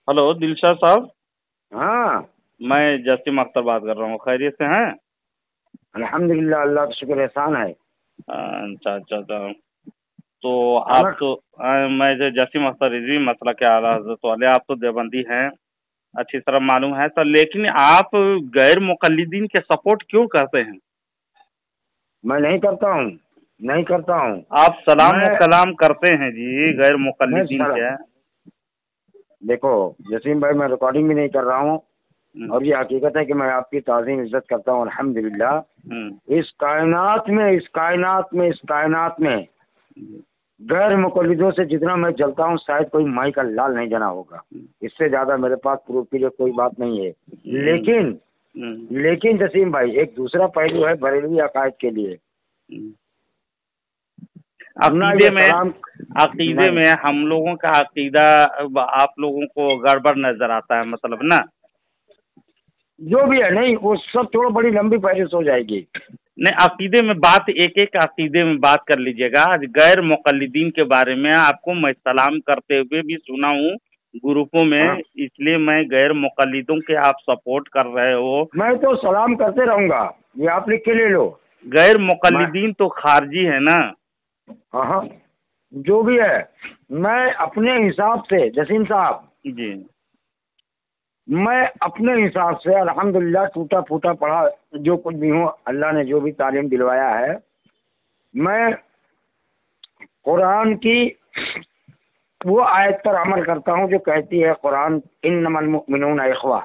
Hello Dilshad साहब। हाँ, मैं जसीम अख्तर बात कर रहा हूँ, खैरियत से हैं? अल्हम्दुलिल्लाह, अल्लाह का शुक्र एहसान है। अच्छा अच्छा अच्छा। तो आप खाना तो मैं जो जसीम अख्तर रिजवी मसला के आला हज़रत वाले, आप तो देवबंदी हैं, अच्छी तरह मालूम है सर, लेकिन आप गैर मुक़ल्लिदीन के सपोर्ट क्यों करते हैं? मैं नहीं करता हूँ, नहीं करता हूँ। आप सलाम व मैं कलाम करते हैं जी गैर मैं मुक़ल्लिदीन सर के। देखो जसीम भाई, मैं रिकॉर्डिंग भी नहीं कर रहा हूँ हम्म, और ये हकीकत है कि मैं आपकी ताज़ीम इज्जत करता हूँ हम्म, अल्हम्दुलिल्लाह। इस कायनात में गैर मुक़ल्लिदों से जितना मैं जलता हूँ, शायद कोई माई का लाल नहीं जना होगा। इससे ज़्यादा मेरे पास प्रूफ के लिए कोई बात नहीं है। हम्म, लेकिन हम्म, लेकिन जसीम भाई, एक दूसरा पहलू है बरेलवी अकायद के लिए। हम्म। अपना अकीदे ये में सलाम अकीदे नहीं, में हम लोगों का अकीदा आप लोगों को गड़बड़ नजर आता है, मतलब ना। जो भी है नहीं, वो सब छोड़ो, बड़ी लंबी फहरिस्त हो जाएगी। नहीं, अकीदे में बात, एक एक अकीदे में बात कर लीजिएगा। आज गैर मुक़ल्लिदीन के बारे में आपको मैं सलाम करते हुए भी सुना हूँ ग्रुपों हाँ, में, इसलिए मैं गैर मुक़ल्लिदों के आप सपोर्ट कर रहे हो। मैं तो सलाम करते रहूंगा, ये आप लिख के ले लो। गैर मैं मुक़ल्लिदीन तो खारजी है ना। हाँ हाँ, जो भी है, मैं अपने हिसाब से जसीम साहब, जी। मैं अपने हिसाब से अल्हम्दुलिल्लाह टूटा फूटा पढ़ा जो कुछ भी हूँ, अल्लाह ने जो भी तालीम दिलवाया है, मैं कुरान की वो आयत पर अमल करता हूँ जो कहती है कुरान, इन्नमल मुमिनून इखवा,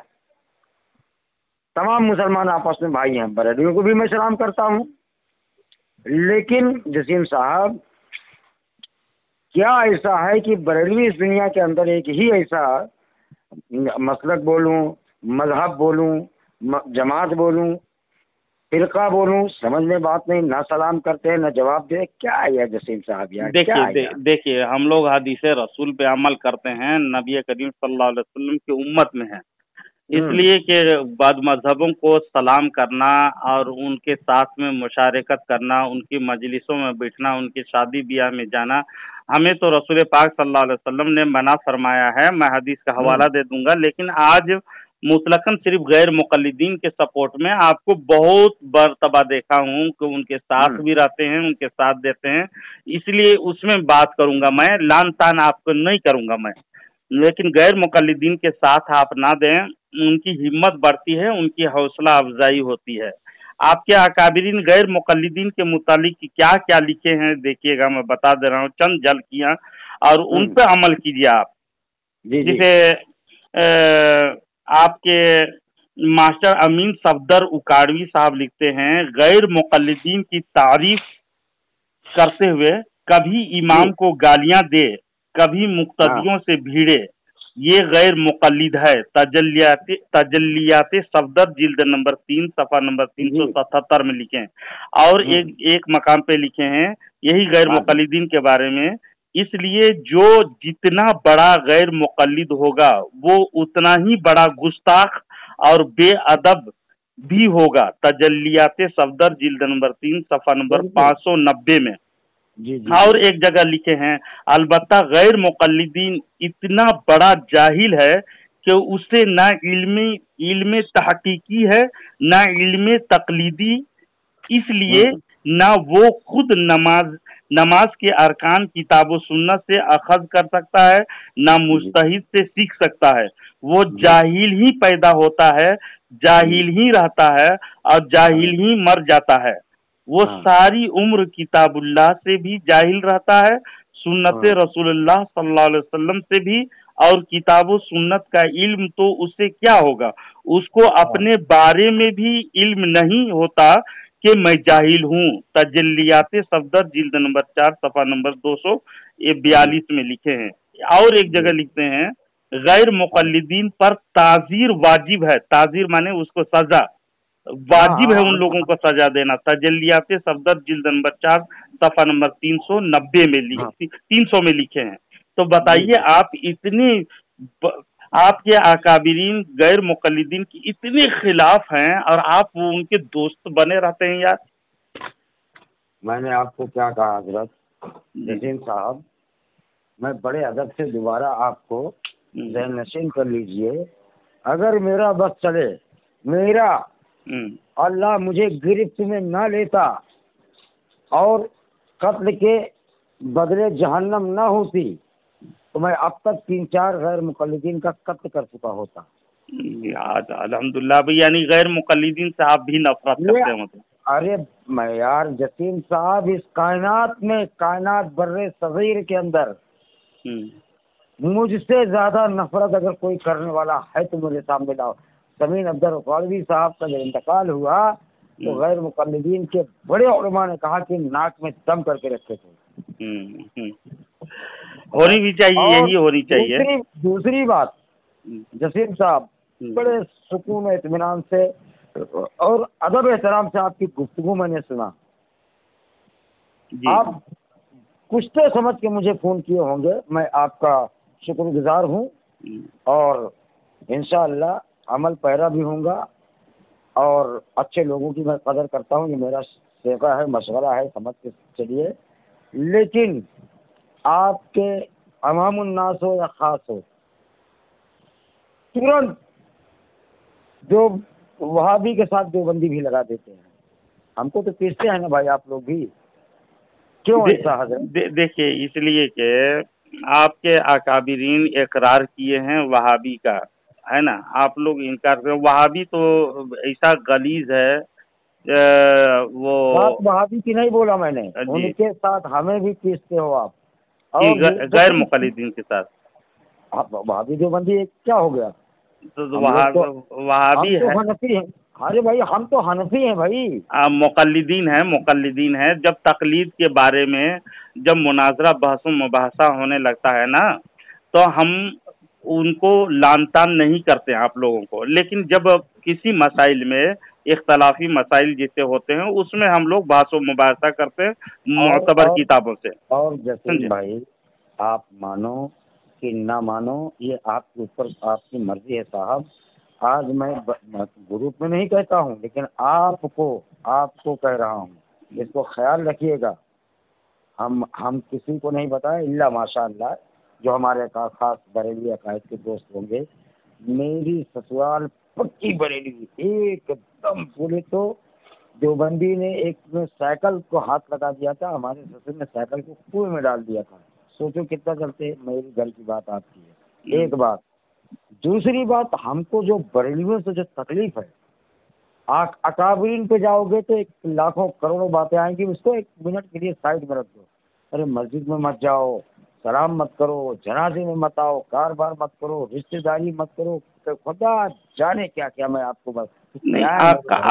तमाम मुसलमान आपस में भाई हैं। बरेलियों को भी मैं सलाम करता हूँ। लेकिन जसीम साहब, क्या ऐसा है कि बरेलवी इस दुनिया के अंदर एक ही ऐसा मसलक बोलूं, मजहब बोलूं, जमात बोलूं, फिरका बोलूं, समझ में बात नहीं, ना सलाम करते हैं ना जवाब दे। क्या है यार जसीम साहब, यार क्या देखिए है यार। देखिए, हम लोग हदीसे रसूल पे अमल करते हैं, नबी करीम सल्लल्लाहु अलैहि वसल्लम की उम्मत में हैं, हम्म इसलिए कि बाद मजहबों को सलाम करना और उनके साथ में मुशारकत करना, उनकी मजलिसों में बैठना, उनकी शादी ब्याह में जाना, हमें तो रसूल पाक सल्लल्लाहु अलैहि वसल्लम ने मना फरमाया है। मैं हदीस का हम्म हवाला दे दूंगा, लेकिन आज मुतलकन सिर्फ गैर मुक़ल्लिदीन के सपोर्ट में आपको बहुत मरतबा देखा हूँ कि उनके साथ हम्म भी रहते हैं, उनके साथ देते हैं, इसलिए उसमें बात करूंगा मैं, लान तान आपको नहीं करूंगा मैं। लेकिन गैर मुक़ल्लिदीन के साथ आप ना दें, उनकी हिम्मत बढ़ती है, उनकी हौसला अफजाई होती है। आपके अकाबिरीन गैर मुक़ल्लिदीन के मुतालिक क्या क्या लिखे हैं देखिएगा, मैं बता दे रहा हूँ चंद झलकियाँ, और उन हम्म, पे अमल कीजिए आप। जी जी। जिसे आपके मास्टर अमीन सफदर उकाड़वी साहब लिखते हैं, गैर मुक़ल्लिदीन की तारीफ करते हुए, कभी जी इमाम को गालियां दे, कभी हाँ, मुक्तदियों से भिड़े, ये गैर मुक़ल्लिद है। तजल्लियात सफदर जिल्द नंबर 3 सफ़ा नंबर जी। 377 में लिखे हैं। और एक एक मकाम पे लिखे हैं यही गैर हाँ जी। मुक़ल्लिदीन के बारे में, इसलिए जो जितना बड़ा गैर मुक़ल्लिद होगा वो उतना ही बड़ा गुस्ताख और बेअदब भी होगा। तजल्लियात सफदर जिल्द नंबर 3 सफ़ा नंबर बिल्कुल। 590 में। जी जी जी। और एक जगह लिखे हैं, अलबत्ता गैर मुक़ल्लिदीन इतना बड़ा जाहिल है कि उसे ना इल्मी इल्म तहकीकी है, ना इल्म तकलीदी, इसलिए हम्म ना वो खुद नमाज नमाज के अरकान किताब व सुन्नत से अखज़ कर सकता है, ना जी मुजतहिद से सीख सकता है। वो जी। जाहिल ही पैदा होता है, हम्म, जाहिल ही रहता है, और हाँ जाहिल ही मर जाता है। वो हाँ सारी उम्र किताबुल्लाह से भी जाहिल रहता है, सुन्नत हाँ रसूलुल्लाह सल्लल्लाहु अलैहि वसल्लम से भी। और किताब व सुन्नत का इल्म तो उससे क्या होगा, उसको हाँ अपने बारे में भी इल्म नहीं होता कि मैं हाँ। जाहिल हूँ। तजल्लियात सफदर जिल्द नंबर 4 सफ़ा नंबर 242 जी में लिखे हैं। और एक जी। जगह लिखते हैं, गैर हाँ मुक़ल्लिदीन पर ताज़ीर वाजिब है, ताज़ीर माने उसको सजा, हाँ वाजिब है उन हाँ लोगों हाँ को सजा देना। तजल्लियात सफदर जिल्द नंबर 4 सफ़ा नंबर 390 में हाँ। 300 में लिखे हैं। तो जी बताइए, जी। आप इतनी आपके अकाबिरीन गैर मुक़ल्लिदीन की इतने खिलाफ हैं और आप वो उनके दोस्त बने रहते हैं यार। मैंने आपको क्या कहा हजरत जी। जसीम साहब, मैं बड़े अदब से दोबारा आपको ذہن نشین کر لیجئے، اگر میرا بس چلے، میرا اللہ مجھے گرفت میں نہ لیتا اور قتل کے بدلے جہنم نہ ہوتی تو میں اب تک 3-4 غیر مقلدین کا قتل کر چکا ہوتا۔ الحمدللہ بھائی، یعنی غیر مقلدین سے آپ بھی نفرت کرتے ہیں مطلب؟ ارے میں یار جسیم صاحب، اس کائنات میں، کائنات بر صغیر کے اندر مجھ سے زیادہ نفرت اگر کوئی کرنے والا ہے تو میرے سامنے لاؤ۔ سمین عبدل اقاڑوی صاحب کا جب انتقال ہوا تو غیر مقلدین کے بڑے علماء نے کہا کہ ناک میں دم کر کے رکھے تھے۔ ہونی بھی چاہیے، یہی ہونی چاہیے۔ دوسری بات جسیم صاحب، بڑے سکون و اطمینان سے اور ادب احترام سے آپ کی گفتگو میں نے سنا، آپ کچھ تو سمجھ کے مجھے فون کیے ہوں گے، میں آپ کا شکر گزار ہوں اور انشاءاللہ عمل پیرا بھی ہوں گا، اور اچھے لوگوں کی میں قدر کرتا ہوں، یہ میرا سیکھا ہے، مشورہ ہے، سمجھ کے چلیے۔ لیکن آپ کے عوام الناس ہو یا خاص ہو، ترنت جو وہابی کے ساتھ دیوبندی بھی لگا دیتے ہیں، ہم کو تو پیستے ہیں نا بھائی آپ لوگ بھی، کیوں ایسا حضرت؟ دیکھیے، اس لیے کہ آپ کے اکابرین اقرار کیے ہیں وہابی کا، ہے نا، آپ لوگ انکار کریں۔ وہابی تو ایسا غلیظ ہے، وہ وہابی کی نہیں بولا میں نے، ان کے ساتھ ہمیں بھی پیستے ہو آپ، غیر مقلدین کے ساتھ۔ وہابی دیوبندی کیا ہو گیا؟ وہابی ہے، حنفی ہیں۔ ارے بھائی ہم تو حنفی ہیں بھائی، مقلدین ہیں۔ جب تقلید کے بارے میں جب مناظرہ بحث و مباحثہ ہونے لگتا ہے نا تو ہم ان کو لان تان نہیں کرتے آپ لوگوں کو، لیکن جب کسی مسائل میں اختلافی مسائل جیسے ہوتے ہیں اس میں ہم لوگ بحث و مباحثہ کرتے ہیں معتبر کتابوں سے۔ اور جسیم بھائی، آپ مانو کہ نہ مانو یہ آپ کے اوپر، آپ کی مرضی ہے صاحب۔ آج میں گروپ میں نہیں کہتا ہوں، لیکن آپ کو کہہ رہا ہوں، اس کو خیال رکھیے گا۔ ہم کسی کو نہیں بتائیں الا ماشاء اللہ جو ہمارے خاص بریلی عقائد کے دوست ہوں گے۔ میری سسرال پکی بریلی، ایک دم بولے تو دیوبندی نے ایک میں سائیکل کو ہاتھ لگا دیا تھا، ہمارے سسر نے سائیکل کو کنویں میں ڈال دیا تھا۔ سوچو کتنا چلتے، میری گھر کی بات آپ کی ہے، ایک بات۔ دوسری بات، ہم کو جو بریلیوں سے جو تکلیف ہے، اکابرین پہ جاؤ گے تو ایک لاکھوں کروڑوں باتیں آئیں گی، اس کو ایک منٹ کے لیے سائڈ میں رکھ دو۔ ارے مسجد میں مت جاؤ، سلام مت کرو، جنازے میں مت آؤ، کاروبار مت کرو، رشتہ داری مت کرو، خدا جانے کیا کیا۔ میں آپ کو بس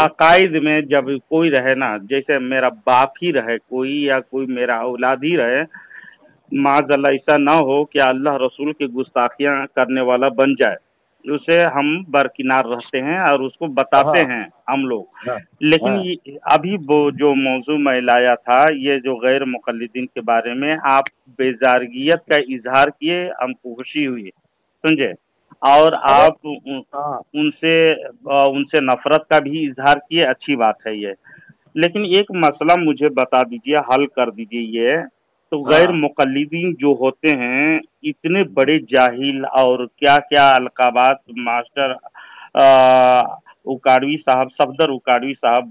عقائد میں جب کوئی رہے نا، جیسے میرا باپ ہی رہے کوئی، یا کوئی میرا اولاد ہی رہے، معاذ اللہ ایسا نہ ہو کہ اللہ رسول کی گستاخیاں کرنے والا بن جائے، اسے ہم برکنار رہتے ہیں اور اس کو بتاتے ہیں ہم لوگ۔ لیکن ابھی وہ جو موضوع میں لایا تھا، یہ جو غیر مقلدین کے بارے میں آپ بیزارگیت کا اظہار کیے، ہم کو خوشی ہوئی، سمجھے، اور آپ ان سے نفرت کا بھی اظہار کیے، اچھی بات ہے یہ۔ لیکن ایک مسئلہ مجھے بتا دیجئے، حل کر دیجئے یہ، تو غیر مقلدین جو ہوتے ہیں اتنے بڑے جاہل، اور کیا کیا القابات ماسٹر اکاڑوی صاحب، صفدر اکاڑوی صاحب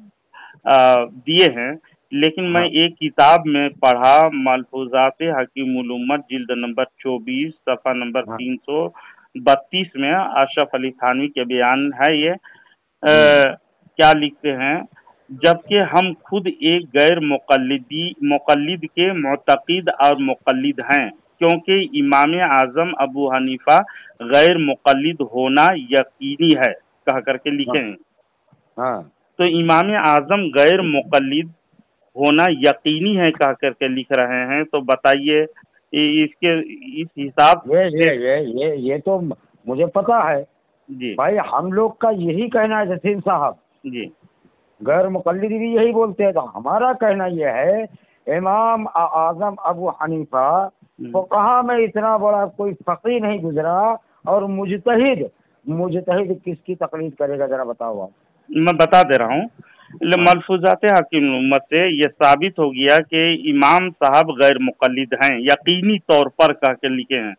دیے ہیں، لیکن میں ایک کتاب میں پڑھا، ملفوظات حکیم الامت، جلد نمبر 24 صفحہ نمبر 332 میں اشرف علی تھانوی کے بیان ہے یہ، کیا لکھتے ہیں، جبکہ ہم خود ایک غیر مقلد کے معتقد اور مقلد ہیں، کیونکہ امام اعظم ابو حنیفہ غیر مقلد ہونا یقینی ہے کہہ کر کے لکھے ہیں۔ تو امام اعظم غیر مقلد ہونا یقینی ہے کہہ کر کے لکھ رہے ہیں، تو بتائیے اس حساب یہ تو مجھے پتا ہے جی بھائی، ہم لوگ کا یہی کہنا ہے جسیم صاحب جی، غیر مقلد بھی یہی بولتے ہیں، تو ہمارا کہنا یہ ہے امام اعظم ابو حنیفہ فقہا میں اتنا بڑا کوئی فقیہ نہیں گزرا، اور مجتہد کس کی تقلید کرے گا، ذرا بتاؤ آپ۔ میں بتا دے رہا ہوں، ملفوظات حکیم الامت سے یہ ثابت ہو گیا کہ امام صاحب غیر مقلد ہیں، یقینی طور پر کہہ کے لکھے ہیں،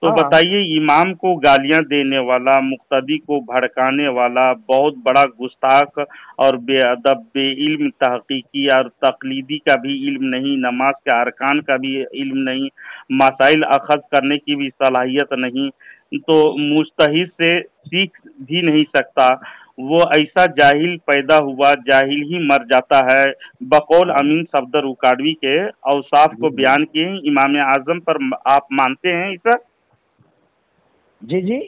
तो बताइए, इमाम को गालियां देने वाला, मुक्तदी को भड़काने वाला, बहुत बड़ा गुस्ताख और बेअदब, बेइल्म, तहकीकी और तकलीदी का भी इल्म नहीं, नमाज के अरकान का भी इल्म नहीं, मसाइल अखज़ करने की भी सलाहियत नहीं, तो मुजतहिद से सीख भी नहीं सकता, वो ऐसा जाहिल पैदा हुआ, जाहिल ही मर जाता है। बकौल अमीन सफदर उकाड़वी के औसाफ को बयान किए इमाम आजम पर। आप मानते हैं इसे? जी जी,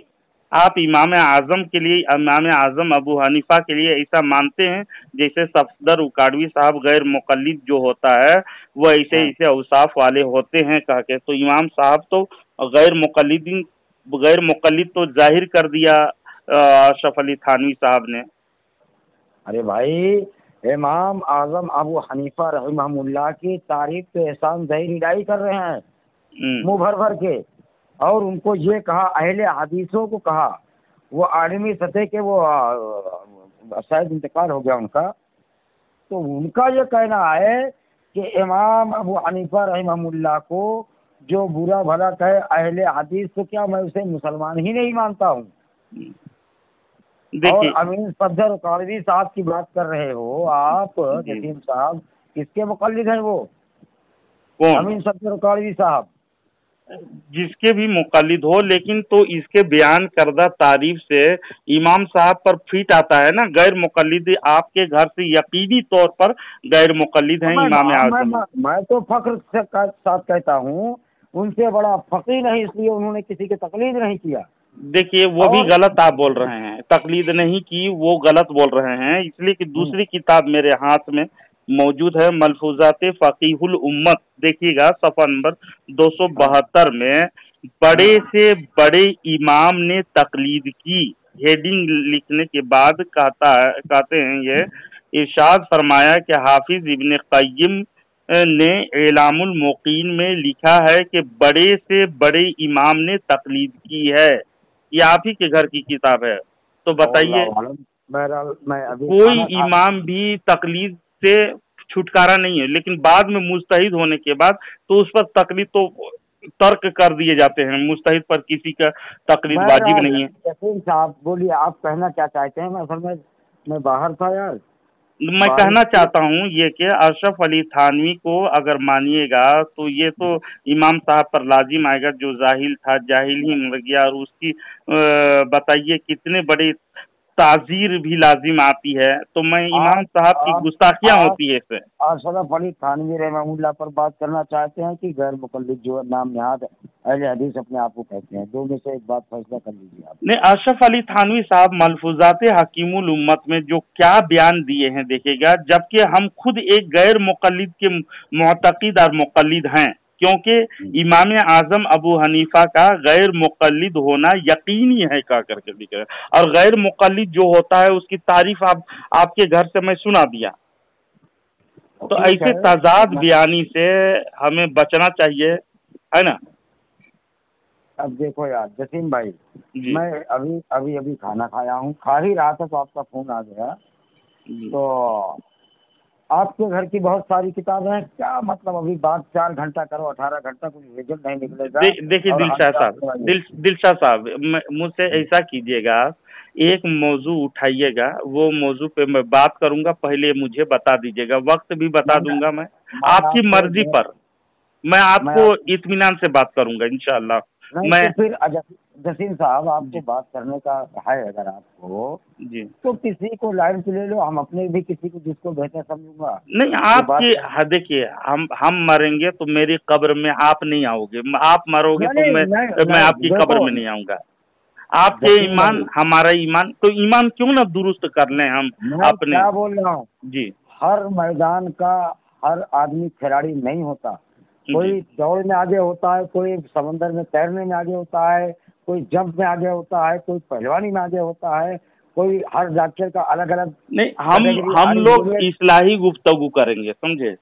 आप इमाम आजम के लिए, इमाम आजम अबू हनीफा के लिए ऐसा मानते हैं जैसे सफदर उकाड़वी साहब गैर मुकल्लिद जो होता है वो ऐसे ऐसे औसाफ वाले होते हैं कह के, तो इमाम साहब तो गैर मुकल्लिद तो जाहिर कर दिया अशरफ अली थानवी साहब ने। अरे भाई, इमाम आजम अबू हनीफा रहमहुल्लाह की तारीफ पे एहसान ज़हीर निडाई कर रहे हैं मुंह भर भर के, और उनको ये कहा, अहले हदीसों को कहा, वो आलमी सतह के, वो शायद इंतकाल हो गया उनका, तो उनका ये कहना है कि इमाम अबू हनीफा रहमहुल्लाह को जो बुरा भला कहे अहले हदीस, तो क्या मैं उसे मुसलमान ही नहीं मानता हूँ। और अमीन सफदर उकाड़वी साहब की बात कर रहे हो आप जसीम साहब, किसके मुकल्लिद हैं वो? कौन? अमीन सफदर उकाड़वी साहब। जिसके भी मुकल्लिद हो, लेकिन तो इसके बयान करदा तारीफ से इमाम साहब पर फिट आता है ना। गैर मुकल्लिद आपके घर से यकीनी तौर पर गैर मुकल्लिद हैं इमाम आजम। मैं तो फख्र से साथ कहता हूँ, उनसे बड़ा फकीह नहीं, इसलिए उन्होंने किसी के तकलीद नहीं किया। देखिए, वो भी गलत आप बोल रहे हैं, तकलीद नहीं की, वो गलत बोल रहे हैं, इसलिए कि दूसरी किताब मेरे हाथ में मौजूद है, मलफूजात फकीहुल उम्मत। देखिएगा सफ़ा नंबर 272 में, बड़े से बड़े इमाम ने तकलीद की, हेडिंग लिखने के बाद कहते हैं ये इरशाद फरमाया कि हाफिज इब्न क़य्यिम ने इलामुल मुक़ीन में लिखा है कि बड़े से बड़े इमाम ने तकलीद की है। ये आप ही के घर की किताब है, तो बताइए, कोई इमाम भी तकलीद से छुटकारा नहीं है, लेकिन बाद में मुजतहिद होने के बाद तो उस पर तकलीद तो तर्क कर दिए जाते हैं। मुजतहिद पर किसी का तकलीद वाजिब नहीं है। जसीम साहब बोलिए, आप कहना क्या चाहते हैं? असल में मैं बाहर था यार। मैं कहना चाहता हूँ ये कि अशरफ अली थानवी को अगर मानिएगा तो ये तो इमाम साहब पर लाजिम आएगा, जो जाहिल था जाहिल ही मर गया, और उसकी बताइए कितने बड़े ताजीर भी लाजिम आती है। तो मैं इमाम साहब की गुस्ताखियाँ होती है इससे। अशरफ अली थानवी रहमहुल्लाह पर बात करना चाहते हैं कि गैर मुकल्लिद जो नाम नहाद अहले हदीस अपने आप को कहते हैं? दो में से एक बात फैसला कर लीजिए आप। नहीं, अशरफ अली थानवी साहब मलफूजात हकीमुल उम्मत में जो क्या बयान दिए हैं देखिएगा, जबकि हम खुद एक गैर मुकल्लिद के मुअतक़िद और मुकल्लिद हैं, क्योंकि इमाम आजम अबू हनीफा का गैर मुकल्लिद होना यकीनी है कह करके दिख रहा है, और गैर मुकल्लिद जो होता है उसकी तारीफ आपके घर से मैं सुना दिया। तो ऐसे तजाद बयानी से हमें बचना चाहिए, है ना। अब देखो यार जसीम भाई, मैं अभी खाना खाया हूँ, खा ही रहा था तो आपका फोन आ गया। तो आपके घर की बहुत सारी किताबें हैं, क्या मतलब अभी बात 4 घंटा करो 18 घंटा कुछ रिजल्ट नहीं निकलेगा। देखिए दिलशाद साहब, मुझसे ऐसा कीजिएगा, एक मौजू उठाइएगा, वो मौजू पे मैं बात करूंगा, पहले मुझे बता दीजिएगा, वक्त भी बता दूंगा मैं आपकी मर्जी पर, मैं आपको इत्मीनान से बात करूंगा इंशाअल्लाह। मैं तो फिर जसीम साहब, आपको बात करने का है अगर आपको जी, तो किसी को लाइन पे ले लो, हम अपने भी किसी को जिसको बेहतर समझूंगा। नहीं, आपके देखिए, हम मरेंगे तो मेरी कब्र में आप नहीं आओगे, आप मरोगे तो मैं आपकी कब्र में नहीं आऊंगा। आपके ईमान हमारा ईमान, तो ईमान क्यों ना दुरुस्त कर लें हम अपने। क्या बोल रहा हूँ जी, हर मैदान का हर आदमी खिलाड़ी नहीं होता, कोई दौड़ में आगे होता है, कोई समंदर में तैरने में आगे होता है, कोई जंप में आगे होता है, कोई पहलवानी में आगे होता है, कोई हर डॉक्टर का अलग अलग। नहीं, हम लोग इस्लाही गुफ्तगू करेंगे, समझे।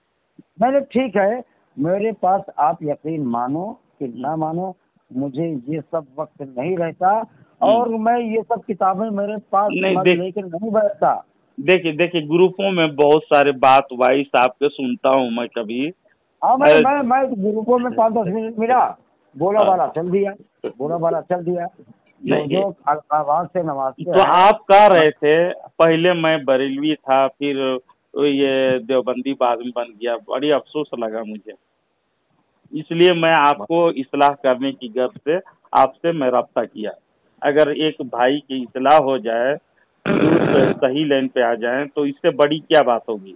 मैंने ठीक है, मेरे पास आप यकीन मानो कि ना मानो, मुझे ये सब वक्त नहीं रहता, और मैं ये सब किताबें मेरे पास लेकर नहीं बैठता। देखिए ग्रुपों में बहुत सारे बात वाइस आपके सुनता हूँ मैं कभी। हाँ, मैं ग्रुपों में 5-10 मिनट मिला बोला वाला चल दिया, बोला वाला चल दिया, जो आवाज से नवाजते तो आप कह रहे थे पहले मैं बरेलवी था, फिर ये देवबंदी बाद में बन गया, बड़ी अफसोस लगा मुझे, इसलिए मैं आपको इस्लाह करने की गर्ज से आपसे मैं रब्ता किया। अगर एक भाई की इस्लाह हो जाए, सही लाइन पे आ जाए, तो इससे बड़ी क्या बात होगी।